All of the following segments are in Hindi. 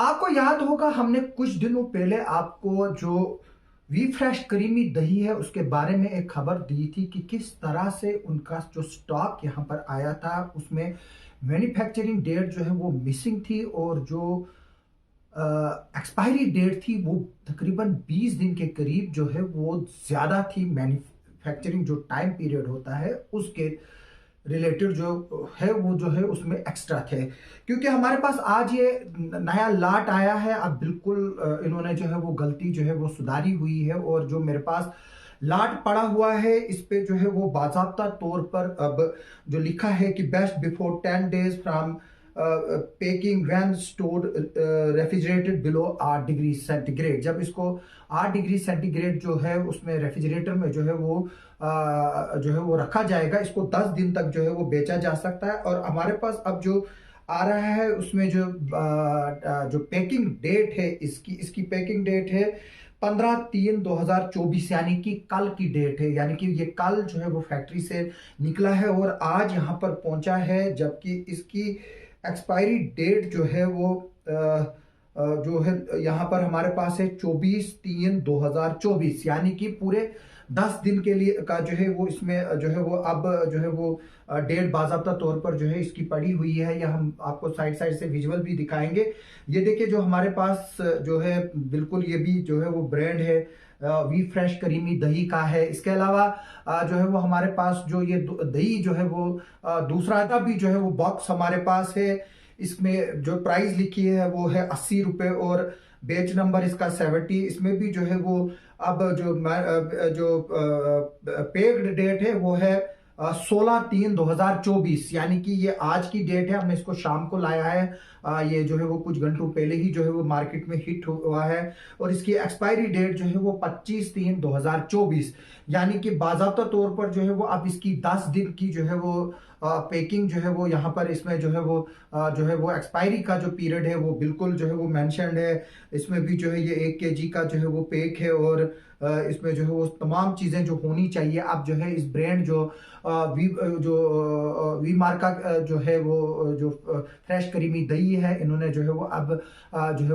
आपको याद होगा हमने कुछ दिनों पहले आपको जो वी फ्रेश करीमी दही है उसके बारे में एक खबर दी थी कि किस तरह से उनका जो स्टॉक यहाँ पर आया था उसमें मैन्युफैक्चरिंग डेट जो है वो मिसिंग थी और जो एक्सपायरी डेट थी वो तकरीबन 20 दिन के करीब जो है वो ज़्यादा थी। मैन्युफैक्चरिंग जो टाइम पीरियड होता है उसके रिलेटेड जो है वो जो है उसमें एक्स्ट्रा थे, क्योंकि हमारे पास आज ये नया लाट आया है। अब बिल्कुल इन्होंने जो है वो गलती जो है वो सुधारी हुई है और जो मेरे पास लाट पड़ा हुआ है इस पे जो है वो बाकायदा तौर पर अब जो लिखा है कि best before 10 days from packing when stored refrigerated below 8 degree centigrade. जब इसको 8 डिग्री सेंटीग्रेड जो है उसमें रेफ्रिजरेटर में जो है वो जो है वो रखा जाएगा, इसको 10 दिन तक जो है वो बेचा जा सकता है। और हमारे पास अब जो आ रहा है उसमें जो पैकिंग डेट है इसकी इसकी पैकिंग डेट है 15/3/2024, यानी कि कल की डेट है, यानी कि ये कल जो है वो फैक्ट्री से निकला है और आज यहाँ पर पहुंचा है। जबकि इसकी एक्सपायरी डेट जो है वो जो है यहाँ पर हमारे पास है 24/3/2024, यानी कि पूरे 10 दिन के लिए का जो है वो इसमें जो है वो अब जो है वो डेट बाकायदा तौर पर जो है इसकी पड़ी हुई है। या हम आपको साइड साइड से विजुअल भी दिखाएंगे। ये देखिए जो हमारे पास जो है बिल्कुल ये भी जो है वो ब्रांड है वी फ्रेश करीमी दही का है। इसके अलावा जो है वो हमारे पास जो ये दही जो है वो दूसरा का भी जो है वो बॉक्स हमारे पास है। इसमें जो प्राइस लिखी है वो है 80 रुपये और बैच नंबर इसका 70। इसमें भी जो है वो अब जो पेक्ड डेट है वो है 16/3/2024, यानी कि ये आज की डेट है। हमने इसको शाम को लाया है, ये जो है वो कुछ घंटों पहले ही जो है वो मार्केट में हिट हुआ है। और इसकी एक्सपायरी डेट जो है वो 25/3/2024, यानी कि बाकायदा तौर पर जो है वो अब इसकी 10 दिन की जो है वो पैकिंग जो है वो यहाँ पर इसमें जो है वो एक्सपायरी का जो पीरियड है वो बिल्कुल जो है वो मेंशन्ड है। इसमें भी जो है ये 1 kg का जो है वो पैक है और इसमें जो है वो तमाम चीज़ें जो होनी चाहिए। अब जो है इस ब्रांड जो वी मार्का जो है वो जो फ्रेश करीमी दही है, इन्होंने जो है वो अब जो है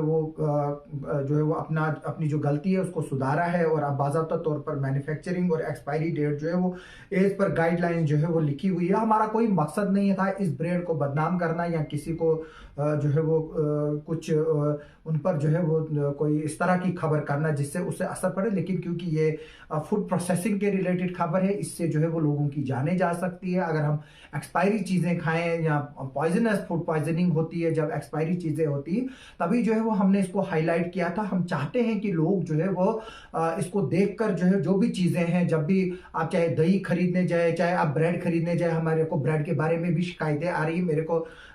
वो अपनी जो गलती है उसको सुधारा है और अब बाकायदा तौर पर मैन्युफैक्चरिंग और एक्सपायरी डेट जो है वो एज पर गाइडलाइन जो है वो लिखी हुई है। हमारा कोई मकसद नहीं था इस ब्रांड को बदनाम करना या किसी को जो है वो कुछ उन पर जो है वो कोई इस तरह की खबर करना जिससे उससे असर पड़े, लेकिन क्योंकि ये फूड प्रोसेसिंग के रिलेटेड खबर है, इससे जो है वो लोगों की जाने जा सकती है। अगर हम एक्सपायरी चीज़ें खाएं या पॉइजनस फूड पॉइजनिंग होती है, जब एक्सपायरी चीज़ें होती हैं तभी जो है वो हमने इसको हाईलाइट किया था। हम चाहते हैं कि लोग जो है वो इसको देखकर जो है जो भी चीज़ें हैं, जब भी आप चाहे दही खरीदने जाए चाहे आप ब्रेड खरीदने जाए, हमारे को ब्रेड के बारे में भी शिकायतें आ रही है।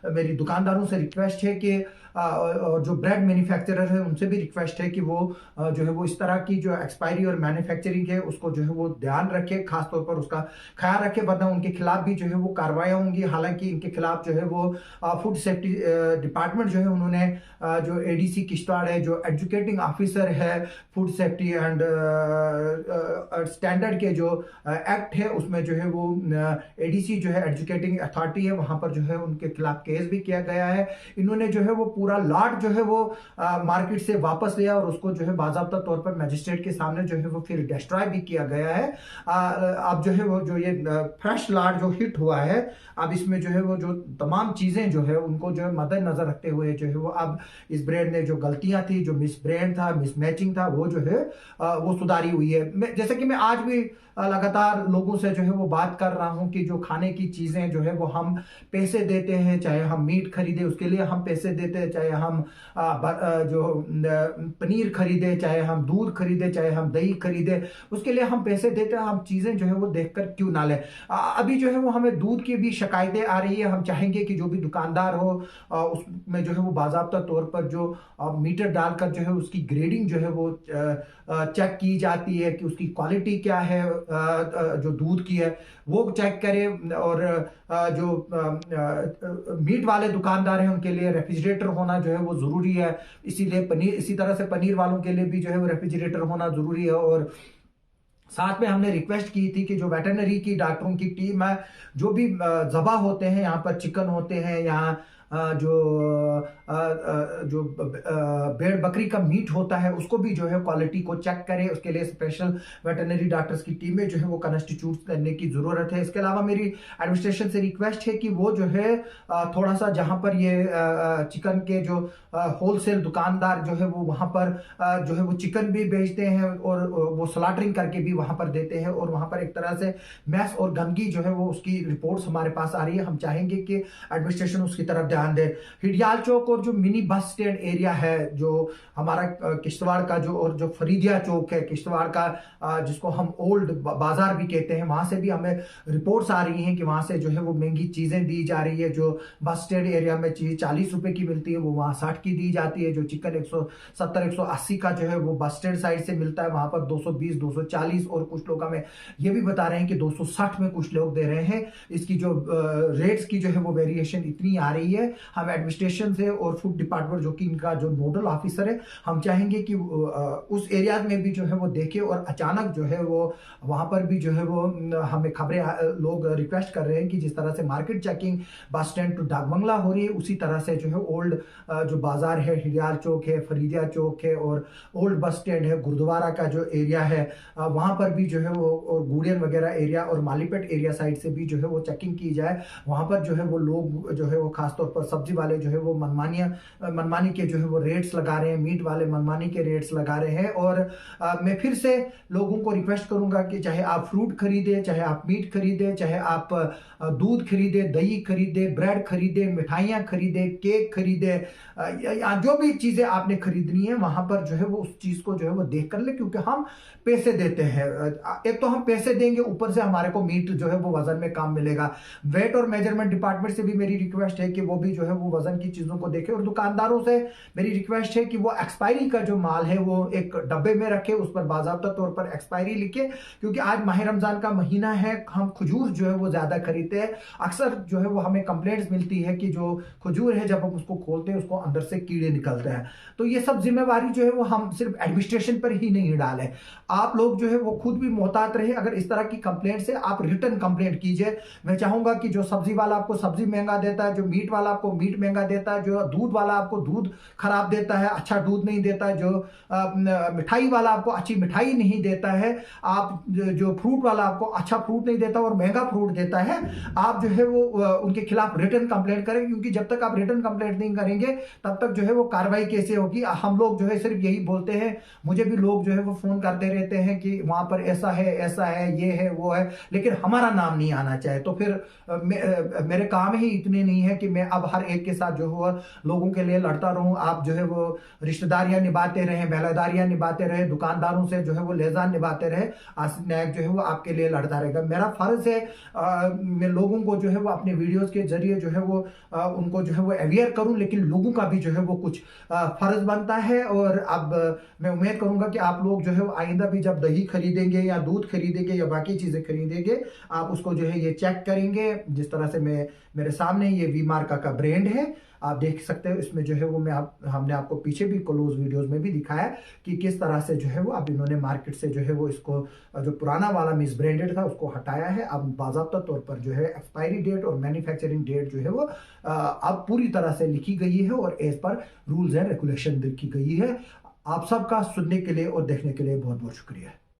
मेरी दुकानदारों से रिक्वेस्ट है कि और जो ब्रेड मैन्युफैक्चरर है उनसे भी रिक्वेस्ट है कि वो जो है वो इस तरह की जो एक्सपायरी और मैन्युफैक्चरिंग है उसको जो है वो ध्यान रखे, खासतौर पर उसका ख्याल रखे, वरना उनके खिलाफ भी जो है वो कार्रवाई होंगी। हालांकि इनके खिलाफ जो है वो फूड सेफ्टी डिपार्टमेंट जो है उन्होंने जो एडीसी किश्तवाड़ है, जो एजुकेटिंग ऑफिसर है फूड सेफ्टी एंड स्टैंडर्ड के जो एक्ट है उसमें जो है वो एडीसी जो है एजुकेटिंग अथॉरिटी है, वहां पर जो है उनके खिलाफ केस भी किया गया है। इन्होंने जो है वो पूरा लॉट जो है वो मार्केट से वापस लिया और उसको जो है बाकायदा तौर पर मजिस्ट्रेट के सामने जो है वो फिर डिस्ट्रॉय भी किया गया है। अब जो है वो जो ये फ्रेश लॉट जो हिट हुआ है, अब इसमें जो है वो जो तमाम चीजें जो है उनको जो है मद्देनजर रखते हुए जो है वो अब इस ब्रांड ने जो गलतियां थी, जो मिस ब्रांड था, मिस मैचिंग था, वो जो है वो सुधारी हुई है। जैसे कि मैं आज भी लगातार लोगों से जो है वो बात कर रहा हूं कि जो खाने की चीजें जो है वो हम पैसे देते हैं, चाहे हम मीट खरीदे उसके लिए हम पैसे देते हैं, चाहे हम जो पनीर खरीदे, चाहे हम दूध खरीदे, चाहे हम दही खरीदे, उसके लिए हम पैसे देते हैं। हम चीजें जो है वो देखकर क्यों ना लें। अभी जो है वो हमें दूध की भी शिकायतें आ रही है। हम चाहेंगे कि जो भी दुकानदार हो उसमें जो है वो बाकायदा तौर पर जो मीटर डालकर जो है उसकी ग्रेडिंग जो है वो चेक की जाती है कि उसकी क्वालिटी क्या है, जो दूध की है वो चेक करें। और जो मीट वाले दुकानदार हैं उनके लिए रेफ्रिजरेटर होना जो है वो ज़रूरी है। इसीलिए इसी तरह से पनीर वालों के लिए भी जो है वो रेफ्रिजरेटर होना ज़रूरी है। और साथ में हमने रिक्वेस्ट की थी कि जो वेटरनरी की डॉक्टरों की टीम है, जो भी ज़बा होते हैं यहाँ पर, चिकन होते हैं, यहाँ जो भेड़ बकरी का मीट होता है उसको भी जो है क्वालिटी को चेक करे। उसके लिए स्पेशल वेटरनरी डॉक्टर्स की टीमें जो है वो कंस्टिट्यूट करने की जरूरत है। इसके अलावा मेरी एडमिनिस्ट्रेशन से रिक्वेस्ट है कि वो जो है थोड़ा सा जहां पर ये चिकन के जो होलसेल दुकानदार जो है वो वहां पर जो है वो चिकन भी बेचते हैं और वो स्लॉटरिंग करके भी वहां पर देते हैं और वहां पर एक तरह से मैस और गंदगी जो है वो उसकी रिपोर्ट्स हमारे पास आ रही है। हम चाहेंगे कि एडमिनिस्ट्रेशन उसकी तरफ ध्यान दे। हिडियाल चौक और जो मिनी बस स्टैंड एरिया है जो हमारा किश्तवाड़ का जो और जो फरीदिया चौक है किश्तवाड़ का जिसको हम ओल्ड बाजार भी कहते हैं, वहां से भी हमें रिपोर्ट्स आ रही हैं कि वहां से जो है वो महंगी चीजें दी जा रही है। जो बस स्टैंड एरिया में चीज 40 रुपए की मिलती है वो वहां 60 की दी जाती है। जो चिकन 170 180 का जो है वो बस स्टैंड साइड से मिलता है वहां पर 220 240 और कुछ लोग हमें ये भी बता रहे हैं कि 260 में कुछ लोग दे रहे हैं। इसकी जो रेट्स की जो है वो वेरिएशन इतनी आ रही है। हम एडमिनिस्ट्रेशन से और फूड डिपार्टमेंट जो कि इनका जो नोडल ऑफिसर है, हम चाहेंगे कि उस एरिया में भी जो है वो देखे और अचानक जो है वो वहां पर भी जो है वो हमें खबरें लोग रिक्वेस्ट कर रहे हैं कि जिस तरह से market checking bus stand to डाकबंगला हो रही है उसी तरह से जो है ओल्ड जो बाजार है हिडियाल चौक है फरीदिया चौक है और ओल्ड बस स्टैंड है गुरुद्वारा का जो एरिया है वहां पर भी जो है वो और गुड़ियन वगैरह एरिया और मालीपेट एरिया साइड से भी जो है वो चेकिंग की जाए। वहां पर जो है वो लोग जो है वो खासतौर पर सब्जी वाले जो है वो मनमानी के जो है वो रेट्स लगा रहे हैं, मीट वाले मनमानी के रेट्स लगा रहे हैं। और मैं फिर से लोगों को रिक्वेस्ट करूंगा कि चाहे आप फ्रूट खरीदे, चाहे आप मीट खरीदे, चाहे आप दूध खरीदे, दही खरीदे, ब्रेड खरीदे, मिठाइयां खरीदे, केक खरीदे, या जो भी चीजें आपने खरीदनी है वहां पर जो है वो उस चीज को जो है वो देख कर ले, क्योंकि हम पैसे देते हैं। एक तो हम पैसे देंगे, ऊपर से हमारे को मीट जो है वो वजन में काम मिलेगा। वेट और मेजरमेंट डिपार्टमेंट से भी मेरी रिक्वेस्ट है कि वो भी जो है वो वजन की चीजों को देखे और दुकानदारों से मेरी रिक्वेस्ट है कि वो एक्सपायरी का जो माल है वो एक डब्बे में रखे, उस पर बाकायदा तौर पर एक्सपायरी लिखे, क्योंकि आज माह रमजान का महीना है, हम खजूर जो है वो ज्यादा खरीदते हैं। अक्सर जो है वो हमें कंप्लेंट्स मिलती है कि जो खजूर है जब हम उसको खोलते हैं उसको अंदर से कीड़े निकलते हैं। तो ये सब जिम्मेवारी जो है वो हम सिर्फ एडमिनिस्ट्रेशन पर ही नहीं डालें, आप लोग जो है वो खुद भी मोहतात रहे। अगर इस तरह की कंप्लेंट से आप रिटर्न कंप्लेंट कीजिए। मैं चाहूंगा कि जो सब्जी वाला आपको सब्जी महंगा देता है, जो मीट वाला आपको मीट महंगा देता है, जो दूध वाला आपको दूध खराब देता है, अच्छा दूध नहीं देता है, जो मिठाई वाला आपको अच्छी मिठाई नहीं देता है, आप जो फ्रूट वाला आपको अच्छा फ्रूट नहीं देता और महंगा फ्रूट देता है, आप जो है वो उनके खिलाफ रिटर्न कंप्लेंट करें, क्योंकि जब तक आप रिटर्न कंप्लेंट नहीं करेंगे तब तक जो है वो कार्रवाई कैसे होगी। हम लोग जो है सिर्फ यही बोलते हैं, मुझे भी लोग जो है वो फोन करते रहते हैं कि वहां पर ऐसा है, ये है, वो है, लेकिन हमारा नाम नहीं आना चाहिए। तो फिर मेरे काम ही इतने नहीं है कि मैं अब हर एक के साथ जो है लोगों के लिए लड़ता रहूं। आप जो है वो रिश्तेदारियां निभाते रहे, बेलादारियां निभाते रहे, दुकानदारों से जो है वो लेजान निभाते रहे, आसिफ नायक जो है वो आपके लिए लड़ता रहेगा। मेरा फर्ज है मैं लोगों को जो है वो अपने वीडियोस के जरिए जो है वो उनको जो है वो अवेयर करूं, लेकिन लोगों का भी जो है वो कुछ फर्ज बनता है। और अब मैं उम्मीद करूंगा कि आप लोग जो है वो आइंदा भी जब दही खरीदेंगे या दूध खरीदेंगे या बाकी चीजें खरीदेंगे, आप उसको जो है ये चेक करेंगे। जिस तरह से मेरे सामने ये वी मार्का का ब्रांड है, आप देख सकते हो, इसमें जो है वो हमने आपको पीछे भी क्लोज वीडियोस में भी दिखाया कि किस तरह से जो है वो अब इन्होंने मार्केट से जो है वो इसको जो पुराना वाला मिस ब्रांडेड था उसको हटाया है। अब बाकायदा तौर पर जो है एक्सपायरी डेट और मैन्युफैक्चरिंग डेट जो है वो अब पूरी तरह से लिखी गई है और as per rules and regulation लिखी गई है। आप सबका सुनने के लिए और देखने के लिए बहुत बहुत शुक्रिया।